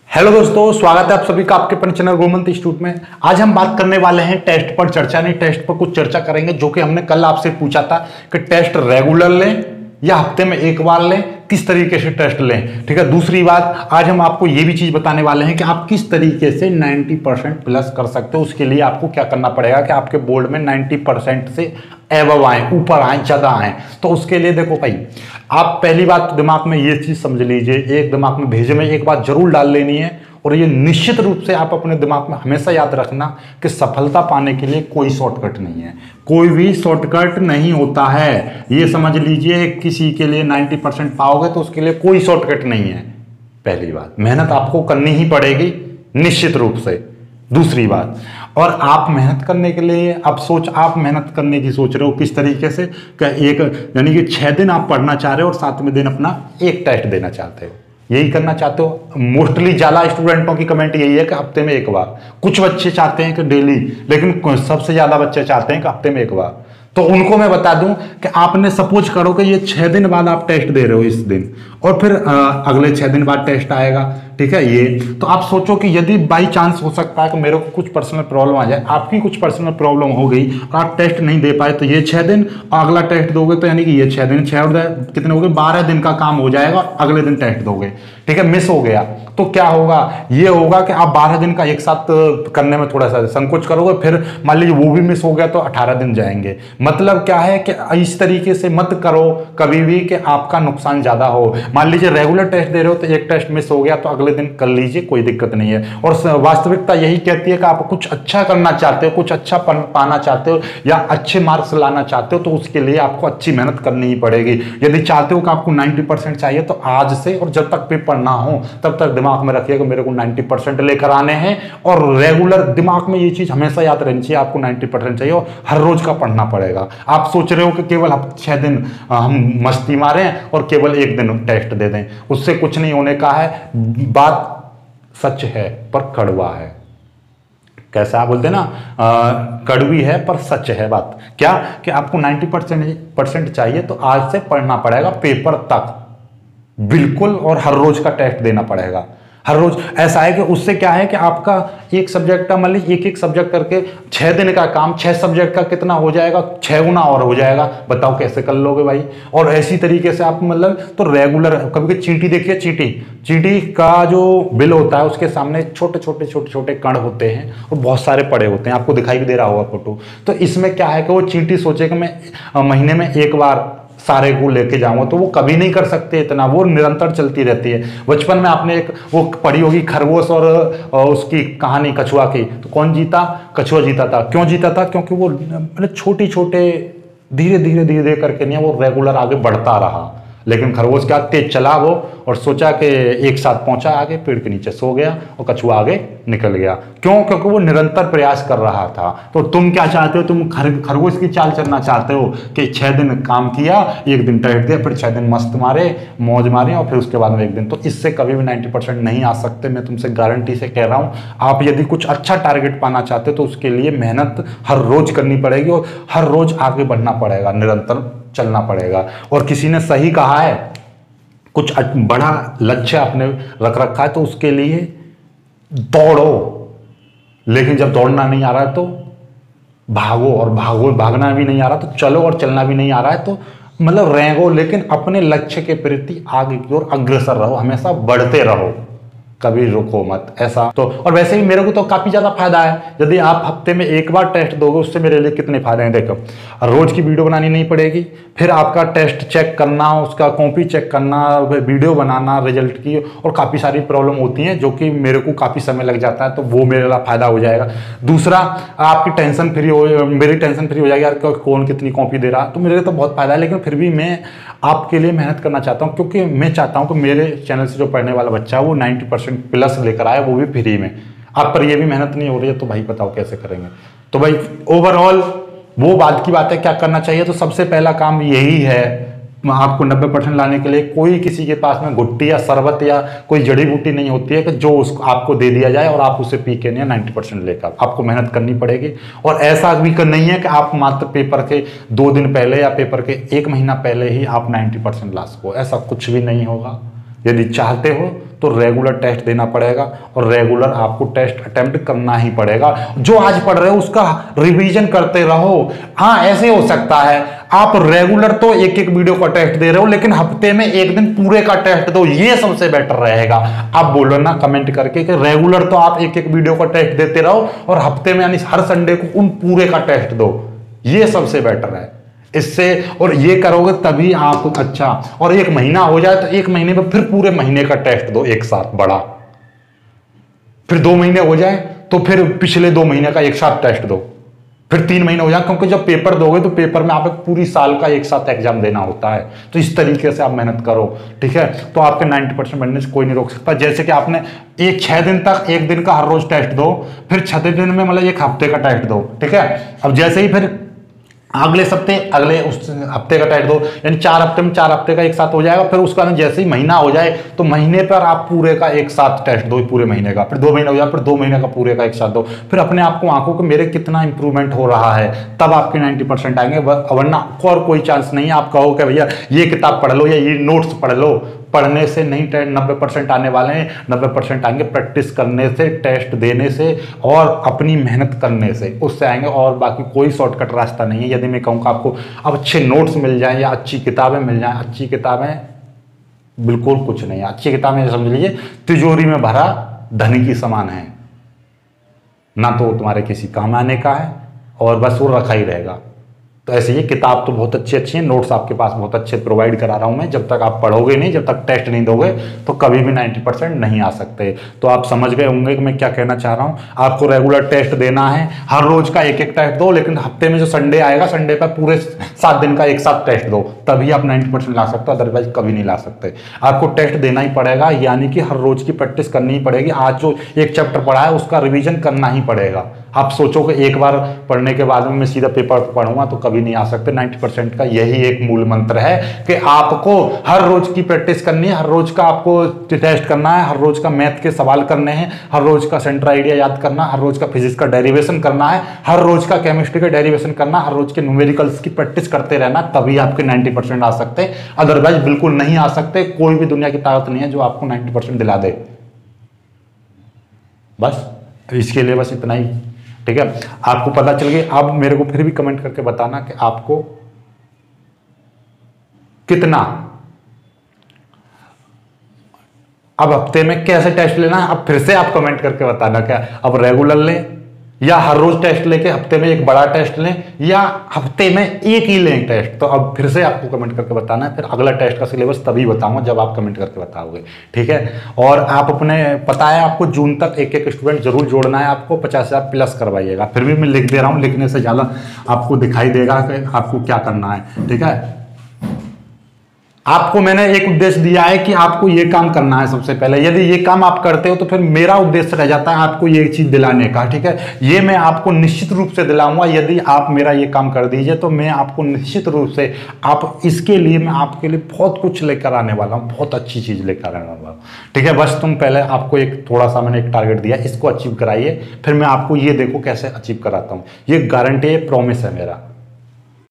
Hello दोस्तों, स्वागत है आप सभी का आपके अपने चैनल गुरुमंत्र इंस्टीट्यूट में। आज हम बात करने वाले हैं टेस्ट पर चर्चा नहीं, टेस्ट पर कुछ चर्चा करेंगे जो कि हमने कल आपसे पूछा था कि टेस्ट रेगुलर लें या हफ्ते में एक बार लें, किस तरीके से टेस्ट लें। ठीक है। दूसरी बात, आज हम आपको ये भी चीज बताने वाले हैं कि आप किस तरीके से 90% प्लस कर सकते हो। उसके लिए आपको क्या करना पड़ेगा कि आपके बोर्ड में 90% से एबव आए, ऊपर आए, ज्यादा आए। तो उसके लिए देखो भाई, आप पहली बात दिमाग में ये चीज समझ लीजिए, एक दिमाग में भेजे में एक बात जरूर डाल लेनी है, और ये निश्चित रूप से आप अपने दिमाग में हमेशा याद रखना कि सफलता पाने के लिए कोई शॉर्टकट नहीं है, कोई भी शॉर्टकट नहीं होता है। ये समझ लीजिए, किसी के लिए 90% पाओगे तो उसके लिए कोई शॉर्टकट नहीं है। पहली बात, मेहनत आपको करनी ही पड़ेगी निश्चित रूप से। दूसरी बात, और आप मेहनत करने के लिए आप मेहनत करने की सोच रहे हो किस तरीके से, एक यानी कि 6 दिन आप पढ़ना चाह रहे हो और 7वें दिन अपना एक टेस्ट देना चाहते हो, यही करना चाहते हो। मोस्टली ज्यादा स्टूडेंटों की कमेंट यही है कि हफ्ते में एक बार। कुछ बच्चे चाहते हैं कि डेली, लेकिन सबसे ज्यादा बच्चे चाहते हैं कि हफ्ते में एक बार। तो उनको मैं बता दूं कि आपने सपोज करो कि ये 6 दिन बाद आप टेस्ट दे रहे हो इस दिन, और फिर अगले 6 दिन बाद टेस्ट आएगा। ठीक है। ये तो आप सोचो कि यदि बाई चांस हो सकता है कि मेरे को कुछ पर्सनल प्रॉब्लम आ जाए, आपकी कुछ पर्सनल प्रॉब्लम हो गई और आप टेस्ट नहीं दे पाए, तो ये 6 दिन और अगला टेस्ट दोगे तो यानी कि ये 6 दिन, 6 और कितने हो गए, 12 दिन का काम हो जाएगा। अगले दिन टेस्ट दोगे, ठीक है। मिस हो गया तो क्या होगा, ये होगा कि आप 12 दिन का एक साथ करने में थोड़ा सा संकोच करोगे, फिर मान लीजिए वो भी मिस हो गया तो 18 दिन जाएंगे। मतलब क्या है कि इस तरीके से मत करो कभी भी कि आपका नुकसान ज्यादा हो। मान लीजिए रेगुलर टेस्ट दे रहे हो तो एक टेस्ट मिस हो गया तो अगले दिन कर लीजिए, कोई दिक्कत नहीं है। और वास्तविकता यही कहती है कि आप कुछ अच्छा करना चाहते हो, कुछ अच्छा पाना चाहते हो या अच्छे मार्क्स लाना चाहते हो, तो उसके लिए आपको अच्छी मेहनत करनी ही पड़ेगी। यदि चाहते हो कि आपको 90% चाहिए तो आज से और जब तक पेपर ना हो तब तक दिमाग में रखिएगा मेरे को 90% लेकर आने हैं। और रेगुलर दिमाग में ये चीज हमेशा याद रहनी चाहिए, आपको 90% चाहिए और हर रोज का पढ़ना पड़ेगा। आप सोच रहे हो कि केवल 6 दिन हम मस्ती मारें और केवल एक दिन टेस्ट दे दें, उससे कुछ नहीं होने का है। बात सच है पर कड़वा है। कैसा आप बोलते हैं ना, कड़वी है पर सच है बात। क्या कि आपको 90% चाहिए तो आज से पढ़ना पड़ेगा पेपर तक, बिल्कुल। और हर रोज का टेस्ट देना पड़ेगा, हर रोज। ऐसा है कि उससे क्या है कि आपका एक सब्जेक्ट का मान लीजिए एक सब्जेक्ट करके 6 दिन का काम 6 सब्जेक्ट का कितना हो जाएगा, 6 गुना और हो जाएगा। बताओ कैसे कर लोगे भाई। और ऐसी तरीके से आप मतलब तो रेगुलर, कभी चींटी देखिए, चींटी का जो बिल होता है उसके सामने छोटे छोटे कण होते हैं और बहुत सारे पड़े होते हैं, आपको दिखाई भी दे रहा होगा फोटो। तो इसमें क्या है कि वो चींटी सोचे कि मैं महीने में एक बार सारे को लेके जाऊंगा, तो वो कभी नहीं कर सकते इतना, वो निरंतर चलती रहती है। बचपन में आपने एक वो पढ़ी होगी खरगोश और उसकी कहानी कछुआ की, तो कौन जीता, कछुआ जीता था। क्यों जीता था, क्योंकि वो मतलब छोटे धीरे धीरे करके नहीं, वो रेगुलर आगे बढ़ता रहा। लेकिन खरगोश क्या तेज चला वो, और सोचा कि एक साथ पहुंचा आगे, पेड़ के नीचे सो गया और कछुआ आगे निकल गया। क्यों, क्योंकि वो निरंतर प्रयास कर रहा था। तो तुम क्या चाहते हो, तुम खरगोश की चाल चलना चाहते हो कि 6 दिन काम किया, एक दिन टेस्ट दिया, फिर 6 दिन मस्त मारे, मौज मारे, और फिर उसके बाद में एक दिन। तो इससे कभी भी 90% नहीं आ सकते, मैं तुमसे गारंटी से कह रहा हूं। आप यदि कुछ अच्छा टारगेट पाना चाहते हो तो उसके लिए मेहनत हर रोज करनी पड़ेगी और हर रोज आगे बढ़ना पड़ेगा, निरंतर चलना पड़ेगा। और किसी ने सही कहा है, कुछ बड़ा लक्ष्य आपने रख रखा है तो उसके लिए दौड़ो, लेकिन जब दौड़ना नहीं आ रहा है तो भागो, और भागना भी नहीं आ रहा तो चलो, और चलना भी नहीं आ रहा है तो मतलब रेंगो, लेकिन अपने लक्ष्य के प्रति आगे की ओर अग्रसर रहो, हमेशा बढ़ते रहो, कभी रुको मत। ऐसा तो, और वैसे भी मेरे को तो काफी ज्यादा फायदा है। यदि आप हफ्ते में एक बार टेस्ट दोगे उससे मेरे लिए कितने फायदे हैं देखो। रोज की वीडियो बनानी नहीं पड़ेगी, फिर आपका टेस्ट चेक करना, उसका कॉपी चेक करना, वीडियो बनाना रिजल्ट की, और काफी सारी प्रॉब्लम होती हैं जो कि मेरे को काफी समय लग जाता है, तो वो मेरे लिए फायदा हो जाएगा। दूसरा, आपकी टेंशन फ्री हो, मेरी टेंशन फ्री हो जाएगी, यार कौन कितनी कॉपी दे रहा, तो मेरे लिए तो बहुत फायदा है। लेकिन फिर भी मैं आपके लिए मेहनत करना चाहता हूँ, क्योंकि मैं चाहता हूँ कि मेरे चैनल से जो पढ़ने वाला बच्चा है वो 90% प्लस लेकर आए, वो भी फ्री में। आप पर ये भी मेहनत नहीं हो रही है तो भाई बताओ कैसे करेंगे। तो भाई ओवरऑल वो बात की बात है, क्या करना चाहिए, तो सबसे पहला काम यही है आपको 90% लाने के लिए। कोई किसी के पास में घुट्टी या शरबत या कोई जड़ी बूटी नहीं होती है कि जो उसको आपको दे दिया जाए और आप उसे पी के नहीं 90% लेकर। आपको मेहनत करनी पड़ेगी, और ऐसा भी नहीं है कि आप मात्र पेपर के 2 दिन पहले या पेपर के 1 महीना पहले ही आप 90% ला सको, ऐसा कुछ भी नहीं होगा। यदि चाहते हो तो रेगुलर टेस्ट देना पड़ेगा और रेगुलर आपको टेस्ट अटेम्प्ट करना ही पड़ेगा। जो आज पढ़ रहे हो उसका रिवीजन करते रहो। हाँ, ऐसे हो सकता है आप रेगुलर तो एक एक वीडियो का टेस्ट दे रहे हो, लेकिन हफ्ते में एक दिन पूरे का टेस्ट दो, ये सबसे बेटर रहेगा। आप बोलो ना कमेंट करके कि रेगुलर तो आप एक एक वीडियो का टेस्ट देते रहो और हफ्ते में यानी हर संडे को उन पूरे का टेस्ट दो, ये सबसे बेटर है। इससे और ये करोगे तभी आप अच्छा, और एक महीना हो जाए तो एक महीने में फिर पूरे महीने का टेस्ट दो एक साथ बड़ा, फिर 2 महीने हो जाए तो फिर पिछले 2 महीने का एक साथ टेस्ट दो, फिर 3 महीने हो जाए, क्योंकि जब पेपर दोगे तो पेपर में आप पूरी साल का एक साथ एग्जाम देना होता है। तो इस तरीके से आप मेहनत करो, ठीक है, तो आपके 90% बनने से कोई नहीं रोक सकता। जैसे कि आपने 6 दिन तक एक दिन का हर रोज टेस्ट दो, फिर 6 दिन में मतलब एक हफ्ते का टेस्ट दो, ठीक है। अब जैसे ही फिर अगले उस हफ्ते का टेस्ट दो, यानी 4 हफ्ते में 4 हफ्ते का एक साथ हो जाएगा। फिर उसका जैसे ही महीना हो जाए तो महीने पर आप पूरे का एक साथ टेस्ट दो पूरे महीने का, फिर 2 महीने हो जाए फिर 2 महीने का पूरे का एक साथ दो, फिर अपने आप को आंखों को मेरे कितना इंप्रूवमेंट हो रहा है, तब आपके 90% आएंगे। वरना और कोई चांस नहीं है। आप कहो कि भैया ये किताब पढ़ लो या ये नोट्स पढ़ लो, पढ़ने से नहीं 90% आने वाले हैं। 90% आएंगे प्रैक्टिस करने से, टेस्ट देने से और अपनी मेहनत करने से, उससे आएंगे। और बाकी कोई शॉर्टकट रास्ता नहीं है। यदि मैं कहूँगा आपको अब अच्छे नोट्स मिल जाएं या अच्छी किताबें मिल जाएं, अच्छी किताबें बिल्कुल कुछ नहीं है। अच्छी किताबें समझ लीजिए तिजोरी में भरा धन की समान है, ना तो तुम्हारे किसी काम आने का है और बस वो रखा ही रहेगा। तो ऐसे ही किताब तो बहुत अच्छी अच्छी है, नोट्स आपके पास बहुत अच्छे प्रोवाइड करा रहा हूं मैं। जब तक आप पढ़ोगे नहीं, जब तक टेस्ट नहीं दोगे तो कभी भी 90% नहीं आ सकते। तो आप समझ गए होंगे कि मैं क्या कहना चाह रहा हूं। आपको रेगुलर टेस्ट देना है, हर रोज का एक एक टेस्ट दो, लेकिन हफ्ते में जो संडे आएगा संडे पर पूरे 7 दिन का एक साथ टेस्ट दो, तभी आप 90% ला सकते हो, अदरवाइज कभी नहीं ला सकते। आपको टेस्ट देना ही पड़ेगा, यानी कि हर रोज की प्रैक्टिस करनी ही पड़ेगी। आज जो एक चैप्टर पढ़ा है उसका रिविजन करना ही पड़ेगा। आप सोचो कि एक बार पढ़ने के बाद में मैं सीधा पेपर पढ़ूंगा तो कभी नहीं आ सकते। 90% का यही एक मूल मंत्र है कि आपको हर रोज की प्रैक्टिस करनी है, हर रोज का आपको टेस्ट करना है, हर रोज का मैथ के सवाल करने हैं, हर रोज का सेंटर आइडिया याद करना, हर रोज का फिजिक्स का डेरिवेशन करना है, हर रोज का केमिस्ट्री का डेरिवेशन करना, हर रोज के न्यूमेरिकल्स की प्रैक्टिस करते रहना, तभी आपके 90% आ सकते हैं। अदरवाइज बिल्कुल नहीं आ सकते। कोई भी दुनिया की ताकत नहीं है जो आपको 90% दिला दे। बस इसके लिए बस इतना ही, ठीक है। आपको पता चल गया। अब मेरे को फिर भी कमेंट करके बताना कि आपको कितना, अब हफ्ते में कैसे टेस्ट लेना है। अब फिर से आप कमेंट करके बताना क्या अब रेगुलर लें या हर रोज टेस्ट लेके हफ्ते में एक बड़ा टेस्ट लें या हफ्ते में एक ही लें टेस्ट। तो अब फिर से आपको कमेंट करके बताना है। फिर अगला टेस्ट का सिलेबस तभी बताऊंगा जब आप कमेंट करके बताओगे, ठीक है। और आप अपने पता है आपको जून तक एक एक स्टूडेंट जरूर जोड़ना है। आपको 50,000 प्लस करवाइएगा। फिर भी मैं लिख दे रहा हूं, लिखने से ज्यादा आपको दिखाई देगा कि आपको क्या करना है, ठीक है। आपको मैंने एक उद्देश्य दिया है कि आपको ये काम करना है सबसे पहले। यदि ये काम आप करते हो तो फिर मेरा उद्देश्य रह जाता है आपको ये चीज दिलाने का, ठीक है। ये मैं आपको निश्चित रूप से दिलाऊंगा। यदि आप मेरा ये काम कर दीजिए तो मैं आपको निश्चित रूप से, आप इसके लिए मैं आपके लिए बहुत कुछ लेकर आने वाला हूँ, बहुत अच्छी चीज लेकर आने वाला हूँ, ठीक है। बस तुम पहले आपको एक थोड़ा सा मैंने एक टारगेट दिया, इसको अचीव कराइए, फिर मैं आपको ये देखो कैसे अचीव कराता हूँ। ये गारंटी है, प्रॉमिस है मेरा।